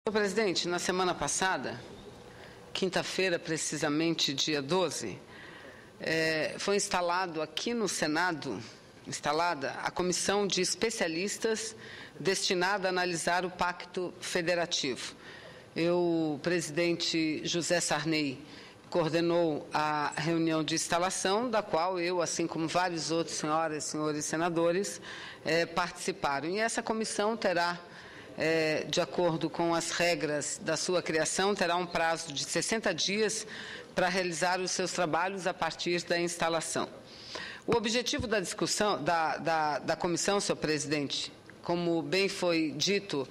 Senhor presidente, na semana passada, quinta-feira, precisamente dia 12, foi instalado aqui no Senado, a comissão de especialistas destinada a analisar o Pacto Federativo. O presidente José Sarney coordenou a reunião de instalação, da qual eu, assim como vários outros senhoras e senhores senadores, participaram. E essa comissão terá, de acordo com as regras da sua criação, terá um prazo de 60 dias para realizar os seus trabalhos a partir da instalação. O objetivo da discussão da comissão, senhor presidente, como bem foi dito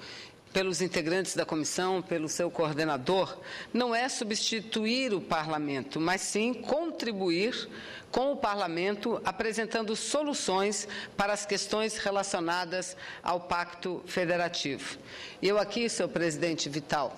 pelos integrantes da comissão, pelo seu coordenador, não é substituir o parlamento, mas sim contribuir com o parlamento, apresentando soluções para as questões relacionadas ao Pacto Federativo. Eu aqui, senhor presidente Vital,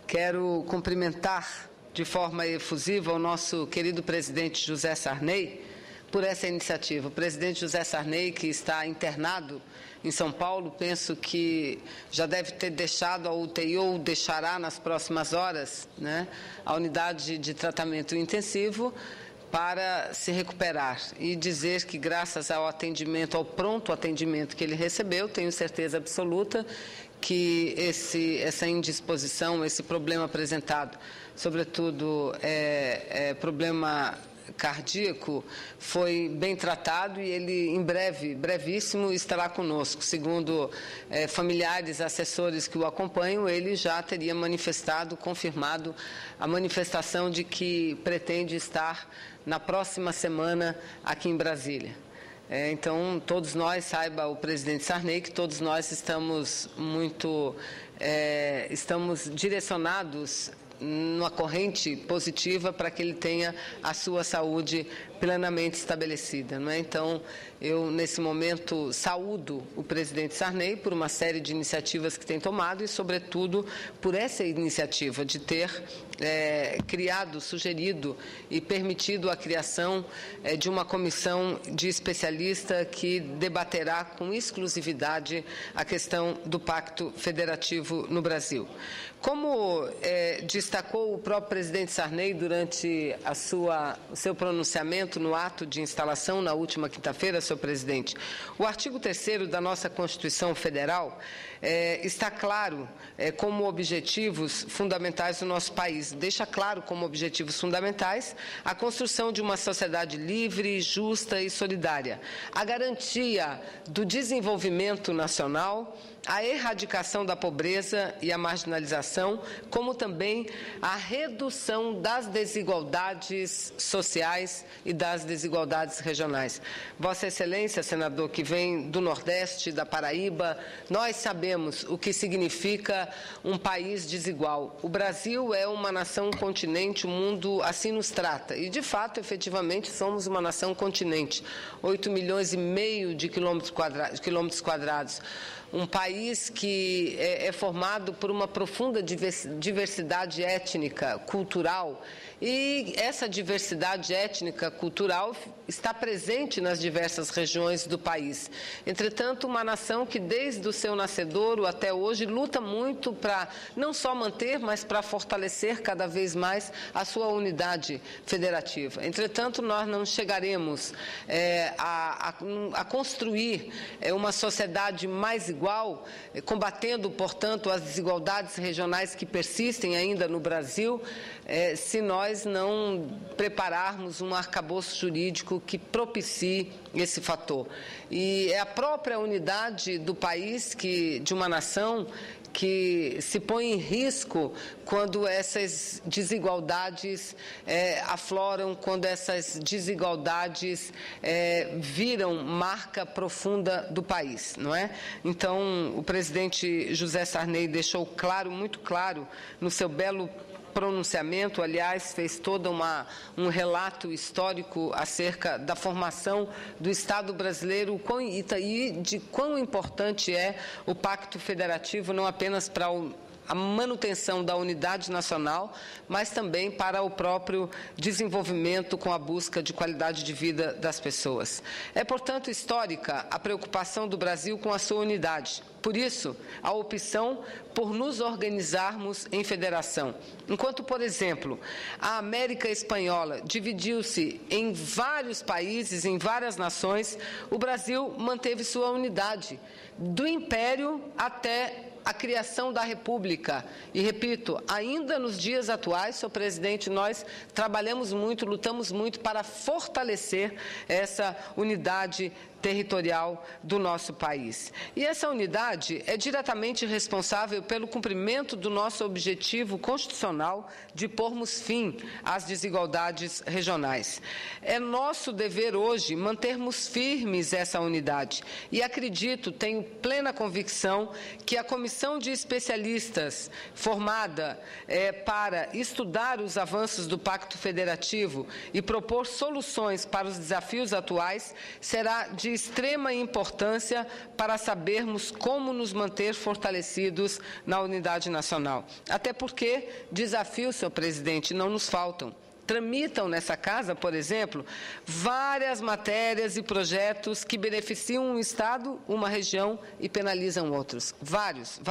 quero cumprimentar de forma efusiva o nosso querido presidente José Sarney por essa iniciativa. O presidente José Sarney, que está internado em São Paulo, penso que já deve ter deixado a UTI ou deixará nas próximas horas, a unidade de tratamento intensivo para se recuperar e dizer que, graças ao atendimento, ao pronto atendimento que ele recebeu, tenho certeza absoluta que essa indisposição, esse problema apresentado, sobretudo problema cardíaco, foi bem tratado e ele em brevíssimo estará conosco. Segundo familiares, assessores que o acompanham, ele já teria confirmado a manifestação de que pretende estar na próxima semana aqui em Brasília. Então, todos nós, saiba o presidente Sarney, que todos nós estamos direcionados numa corrente positiva para que ele tenha a sua saúde plenamente estabelecida. Então, eu, nesse momento, saúdo o presidente Sarney por uma série de iniciativas que tem tomado e, sobretudo, por essa iniciativa de ter criado, sugerido e permitido a criação de uma comissão de especialistas que debaterá com exclusividade a questão do Pacto Federativo no Brasil. Como destacou o próprio presidente Sarney durante o seu pronunciamento no ato de instalação na última quinta-feira, senhor presidente, o artigo 3º da nossa Constituição Federal está claro como objetivos fundamentais do nosso país. Deixa claro como objetivos fundamentais a construção de uma sociedade livre, justa e solidária, a garantia do desenvolvimento nacional, a erradicação da pobreza e a marginalização, como também a redução das desigualdades sociais e das desigualdades regionais. Vossa Excelência, senador, que vem do Nordeste, da Paraíba, nós sabemos o que significa um país desigual. O Brasil é uma nação continente, o mundo assim nos trata. E, de fato, efetivamente, somos uma nação continente. 8,5 milhões de quilômetros quadrados. Um país que é formado por uma profunda diversidade étnica, cultural, e essa diversidade étnica, cultural, está presente nas diversas regiões do país. Entretanto, uma nação que, desde o seu nascedouro até hoje, luta muito para não só manter, mas para fortalecer cada vez mais a sua unidade federativa. Entretanto, nós não chegaremos a construir uma sociedade mais igual, combatendo, portanto, as desigualdades regionais que persistem ainda no Brasil, se nós não prepararmos um arcabouço jurídico que propicie esse fator. E é a própria unidade do país, de uma nação, que se põe em risco quando essas desigualdades afloram, quando essas desigualdades viram marca profunda do país, não é? Então, o presidente José Sarney deixou claro, muito claro, no seu belo pronunciamento, aliás, fez todo um relato histórico acerca da formação do Estado brasileiro e de quão importante é o Pacto Federativo, não apenas para o a manutenção da unidade nacional, mas também para o próprio desenvolvimento com a busca de qualidade de vida das pessoas. É, portanto, histórica a preocupação do Brasil com a sua unidade. Por isso, a opção por nos organizarmos em federação. Enquanto, por exemplo, a América Espanhola dividiu-se em vários países, em várias nações, o Brasil manteve sua unidade, do Império até a criação da República. E, repito, ainda nos dias atuais, senhor presidente, nós trabalhamos muito, lutamos muito para fortalecer essa unidade territorial do nosso país. E essa unidade é diretamente responsável pelo cumprimento do nosso objetivo constitucional de pormos fim às desigualdades regionais. É nosso dever hoje mantermos firmes essa unidade e acredito, tenho plena convicção que a comissão de especialistas formada para estudar os avanços do Pacto Federativo e propor soluções para os desafios atuais será de extrema importância para sabermos como nos manter fortalecidos na unidade nacional. Até porque desafios, senhor presidente, não nos faltam. Tramitam nessa casa, por exemplo, várias matérias e projetos que beneficiam um Estado, uma região e penalizam outros. Vários.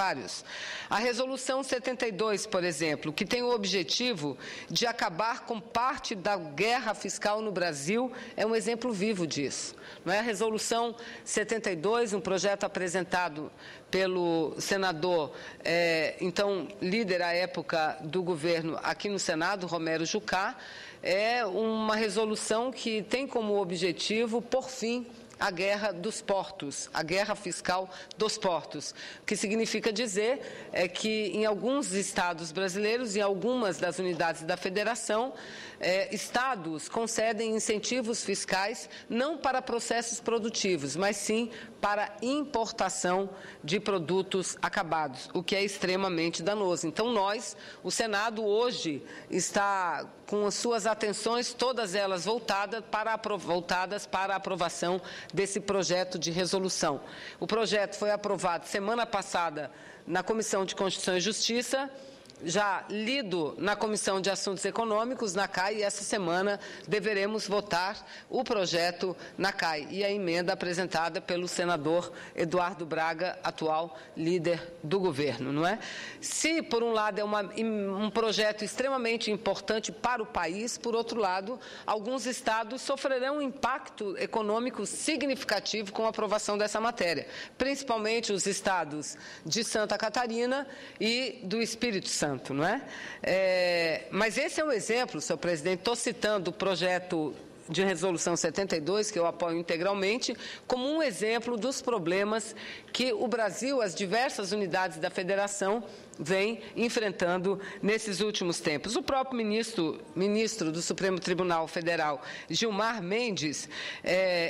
A Resolução 72, por exemplo, que tem o objetivo de acabar com parte da guerra fiscal no Brasil, é um exemplo vivo disso. Não é? A Resolução 72, um projeto apresentado pelo senador, então líder à época do governo aqui no Senado, Romero Jucá, é uma resolução que tem como objetivo, por fim, a guerra dos portos, a guerra fiscal dos portos, o que significa dizer que em alguns estados brasileiros, em algumas das unidades da federação, estados concedem incentivos fiscais não para processos produtivos, mas sim para importação de produtos acabados, o que é extremamente danoso. Então, nós, o Senado hoje está com as suas atenções, todas elas voltadas para a aprovação desse projeto de resolução. O projeto foi aprovado semana passada na Comissão de Constituição e Justiça, já lido na Comissão de Assuntos Econômicos, na CAI, e essa semana deveremos votar o projeto na CAI e a emenda apresentada pelo senador Eduardo Braga, atual líder do governo, não é? Se, por um lado, é um projeto extremamente importante para o país, por outro lado, alguns estados sofrerão um impacto econômico significativo com a aprovação dessa matéria, principalmente os estados de Santa Catarina e do Espírito Santo. Não é? Mas esse é um exemplo, senhor presidente, estou citando o projeto de resolução 72, que eu apoio integralmente, como um exemplo dos problemas que o Brasil, as diversas unidades da federação, vem enfrentando nesses últimos tempos. O próprio ministro do Supremo Tribunal Federal, Gilmar Mendes,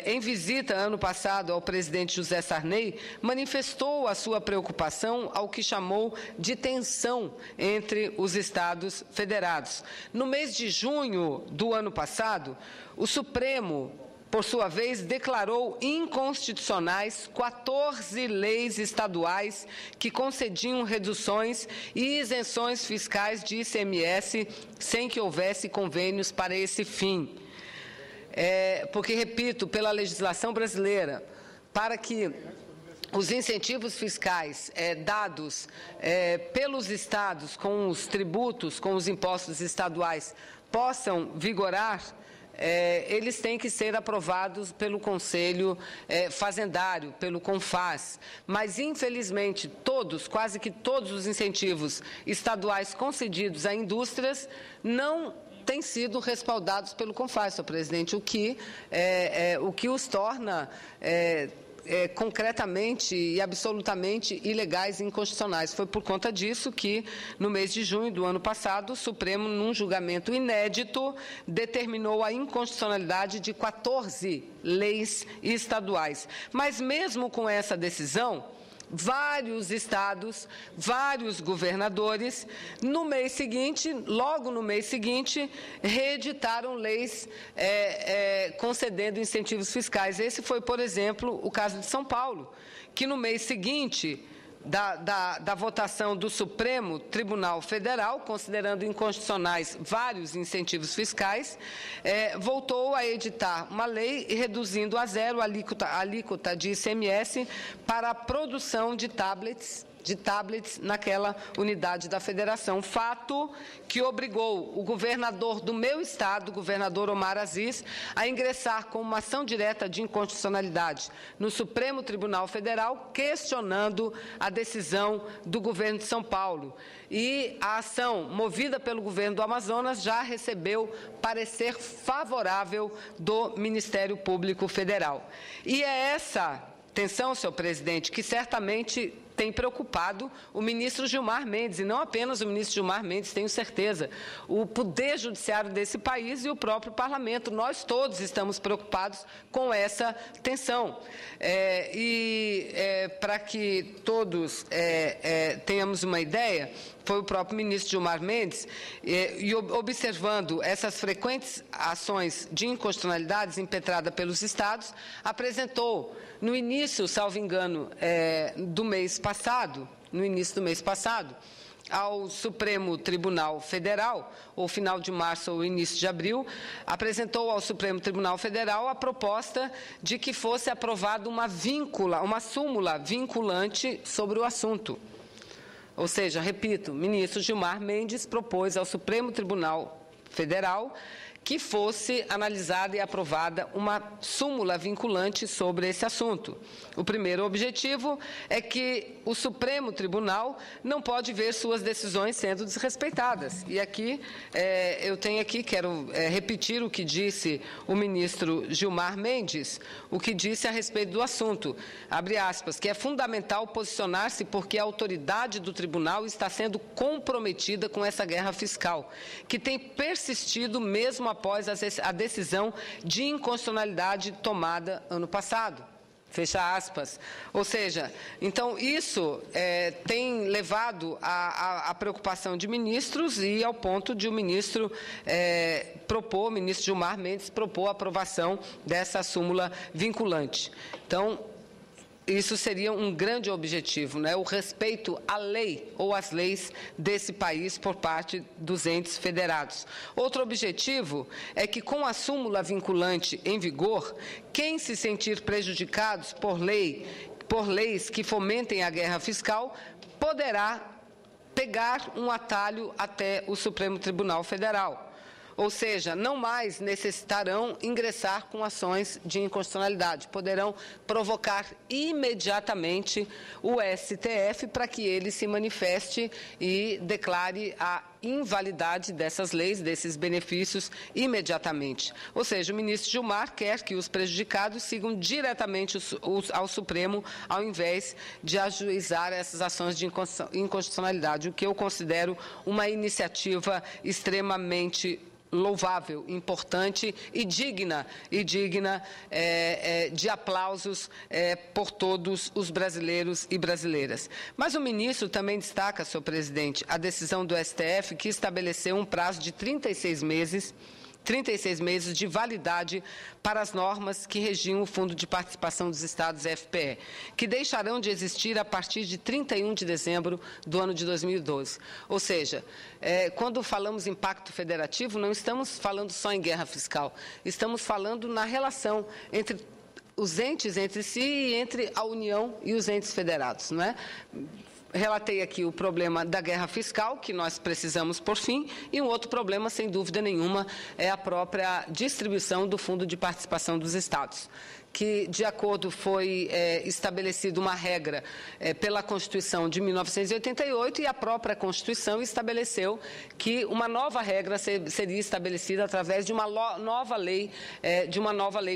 em visita ano passado ao presidente José Sarney, manifestou a sua preocupação ao que chamou de tensão entre os Estados federados. No mês de junho do ano passado, o Supremo, por sua vez, declarou inconstitucionais 14 leis estaduais que concediam reduções e isenções fiscais de ICMS sem que houvesse convênios para esse fim. Porque, repito, pela legislação brasileira, para que os incentivos fiscais dados pelos estados com os tributos, com os impostos estaduais, possam vigorar, eles têm que ser aprovados pelo Conselho Fazendário, pelo CONFAS. Mas, infelizmente, quase que todos os incentivos estaduais concedidos a indústrias não têm sido respaldados pelo CONFAS, senhor presidente, o que os torna concretamente e absolutamente ilegais e inconstitucionais. Foi por conta disso que, no mês de junho do ano passado, o Supremo, num julgamento inédito, determinou a inconstitucionalidade de 14 leis estaduais. Mas, mesmo com essa decisão, vários estados, vários governadores, logo no mês seguinte, reeditaram leis concedendo incentivos fiscais. Esse foi, por exemplo, o caso de São Paulo, que no mês seguinte, da votação do Supremo Tribunal Federal, considerando inconstitucionais vários incentivos fiscais, voltou a editar uma lei reduzindo a zero a alíquota de ICMS para a produção de tablets naquela unidade da federação, fato que obrigou o governador do meu estado, o governador Omar Aziz, a ingressar com uma ação direta de inconstitucionalidade no Supremo Tribunal Federal, questionando a decisão do governo de São Paulo. E a ação, movida pelo governo do Amazonas, já recebeu parecer favorável do Ministério Público Federal. E é essa tensão, senhor presidente, que certamente tem preocupado o ministro Gilmar Mendes, e não apenas o ministro Gilmar Mendes, tenho certeza, o poder judiciário desse país e o próprio parlamento. Nós todos estamos preocupados com essa tensão. Para que todos tenhamos uma ideia, foi o próprio ministro Gilmar Mendes, e observando essas frequentes ações de inconstitucionalidades impetradas pelos estados, apresentou no início, salvo engano, do mês passado, ao Supremo Tribunal Federal, ou final de março ou início de abril, apresentou ao Supremo Tribunal Federal a proposta de que fosse aprovada uma súmula vinculante sobre o assunto. Ou seja, repito, o ministro Gilmar Mendes propôs ao Supremo Tribunal Federal que fosse analisada e aprovada uma súmula vinculante sobre esse assunto. O primeiro objetivo é que o Supremo Tribunal não pode ver suas decisões sendo desrespeitadas. E aqui, quero repetir o que disse o ministro Gilmar Mendes, o que disse a respeito do assunto, abre aspas, que é fundamental posicionar-se porque a autoridade do tribunal está sendo comprometida com essa guerra fiscal, que tem persistido mesmo após a decisão de inconstitucionalidade tomada ano passado. Fecha aspas. Ou seja, então isso tem levado à preocupação de ministros e ao ponto de o ministro o ministro Gilmar Mendes propor a aprovação dessa súmula vinculante. Então, isso seria um grande objetivo, né? O respeito à lei ou às leis desse país por parte dos entes federados. Outro objetivo é que, com a súmula vinculante em vigor, quem se sentir prejudicados por leis que fomentem a guerra fiscal, poderá pegar um atalho até o Supremo Tribunal Federal. Ou seja, não mais necessitarão ingressar com ações de inconstitucionalidade, poderão provocar imediatamente o STF para que ele se manifeste e declare a invalidade dessas leis, desses benefícios, imediatamente. Ou seja, o ministro Gilmar quer que os prejudicados sigam diretamente ao Supremo, ao invés de ajuizar essas ações de inconstitucionalidade, o que eu considero uma iniciativa extremamente louvável, importante e digna de aplausos por todos os brasileiros e brasileiras. Mas o ministro também destaca, senhor presidente, a decisão do STF que estabeleceu um prazo de 36 meses de validade para as normas que regiam o Fundo de Participação dos Estados, FPE, que deixarão de existir a partir de 31 de dezembro do ano de 2012. Ou seja, quando falamos em pacto federativo, não estamos falando só em guerra fiscal, estamos falando na relação entre os entes entre si e entre a União e os entes federados, não é? Relatei aqui o problema da guerra fiscal, que nós precisamos por fim, e um outro problema, sem dúvida nenhuma, é a própria distribuição do Fundo de Participação dos Estados, que, de acordo, foi estabelecida uma regra pela Constituição de 1988 e a própria Constituição estabeleceu que uma nova regra seria estabelecida através de uma nova lei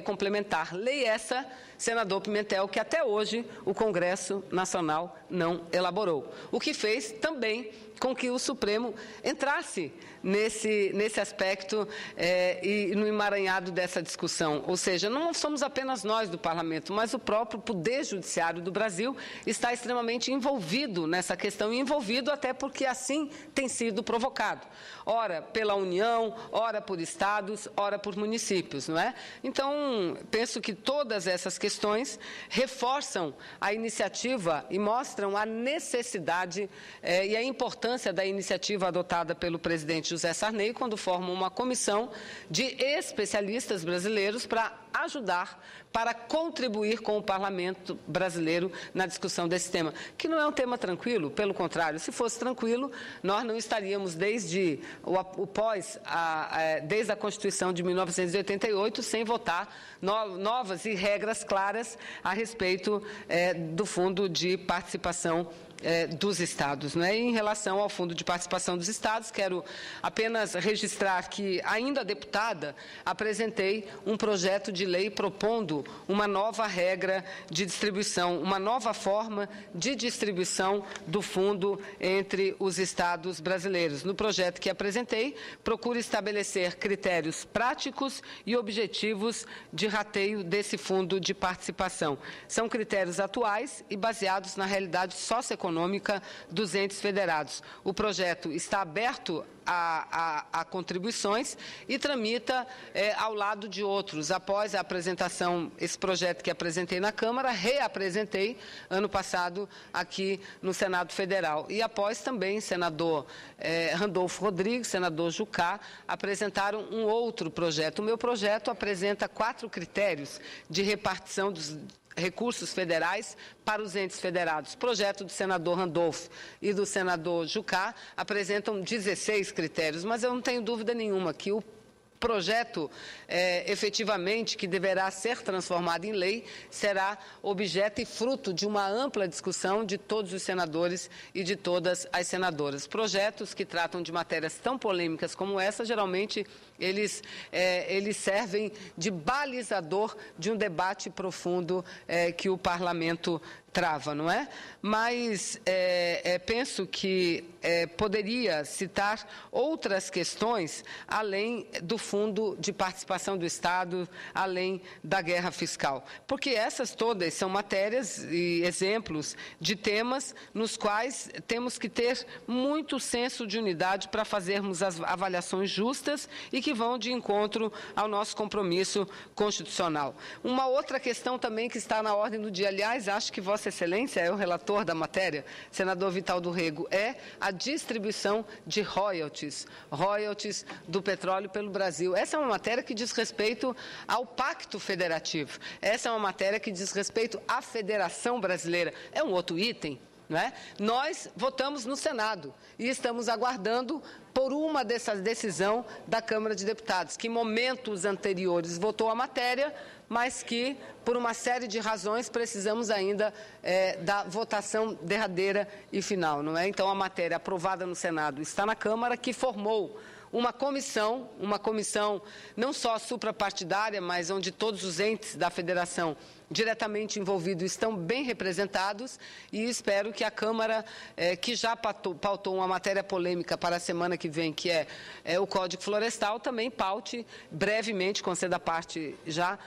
complementar. Lei essa, senador Pimentel, que até hoje o Congresso Nacional não elaborou. O que fez também com que o Supremo entrasse nesse aspecto e no emaranhado dessa discussão. Ou seja, não somos apenas nós do Parlamento, mas o próprio Poder Judiciário do Brasil está extremamente envolvido nessa questão, e envolvido até porque assim tem sido provocado. Ora pela União, ora por estados, ora por municípios, não é? Então, penso que todas essas questões reforçam a iniciativa e mostram a necessidade e a importância da iniciativa adotada pelo presidente José Sarney, quando forma uma comissão de especialistas brasileiros para ajudar, para contribuir com o Parlamento brasileiro na discussão desse tema, que não é um tema tranquilo, pelo contrário, se fosse tranquilo, nós não estaríamos desde desde a Constituição de 1988 sem votar novas e regras claras a respeito do Fundo de Participação dos Estados. Né? E em relação ao Fundo de Participação dos Estados, quero apenas registrar que, ainda deputada, apresentei um projeto de lei propondo uma nova regra de distribuição, uma nova forma de distribuição do fundo entre os Estados brasileiros. No projeto que apresentei, procuro estabelecer critérios práticos e objetivos de rateio desse fundo de participação. São critérios atuais e baseados na realidade socioeconômica dos entes federados. O projeto está aberto a contribuições e tramita ao lado de outros. Após a apresentação, esse projeto que apresentei na Câmara, reapresentei ano passado aqui no Senado Federal. E após também, senador Randolfo Rodrigues, senador Jucá, apresentaram um outro projeto. O meu projeto apresenta 4 critérios de repartição dos recursos federais para os entes federados. O projeto do senador Randolfo e do senador Jucá apresentam 16 critérios, mas eu não tenho dúvida nenhuma que o projeto, efetivamente, que deverá ser transformado em lei, será objeto e fruto de uma ampla discussão de todos os senadores e de todas as senadoras. Projetos que tratam de matérias tão polêmicas como essa, geralmente, eles servem de balizador de um debate profundo que o Parlamento trava, não é? Mas penso que poderia citar outras questões além do Fundo de Participação do Estado, além da guerra fiscal. Porque essas todas são matérias e exemplos de temas nos quais temos que ter muito senso de unidade para fazermos as avaliações justas e que vão de encontro ao nosso compromisso constitucional. Uma outra questão também que está na ordem do dia, aliás, acho que Vossa Excelência é o relator da matéria, senador Vital do Rego, é a distribuição de royalties do petróleo pelo Brasil. Essa é uma matéria que diz respeito ao Pacto Federativo. Essa é uma matéria que diz respeito à Federação Brasileira. É um outro item, não é? Nós votamos no Senado e estamos aguardando por uma dessas decisão da Câmara de Deputados, que em momentos anteriores votou a matéria, mas que, por uma série de razões, precisamos ainda da votação derradeira e final, não é? Então, a matéria aprovada no Senado está na Câmara, que formou uma comissão não só suprapartidária, mas onde todos os entes da federação diretamente envolvidos estão bem representados, e espero que a Câmara, que já pautou uma matéria polêmica para a semana que vem, que é o Código Florestal, também paute brevemente, conceda parte já,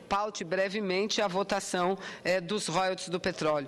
paute brevemente a votação dos royalties do petróleo.